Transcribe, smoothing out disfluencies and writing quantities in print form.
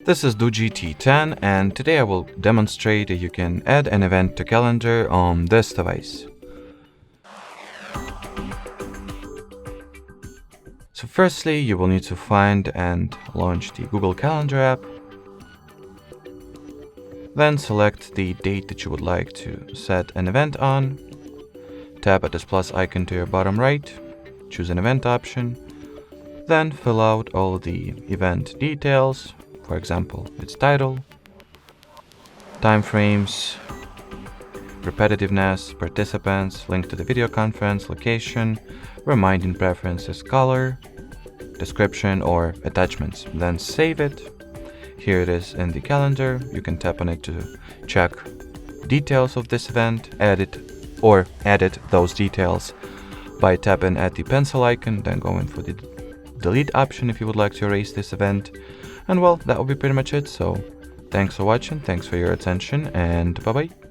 This is DOOGEE T10, and today I will demonstrate that you can add an event to Calendar on this device. So firstly, you will need to find and launch the Google Calendar app. Then select the date that you would like to set an event on. Tap at this plus icon to your bottom right, choose an event option, then fill out all the event details. For example, its title, timeframes, repetitiveness, participants, link to the video conference, location, reminding preferences, color, description, or attachments. Then save it. Here it is in the calendar. You can tap on it to check details of this event, edit those details by tapping at the pencil icon, then going for the delete option if you would like to erase this event. And well, that will be pretty much it. So thanks for watching, thanks for your attention, and bye bye.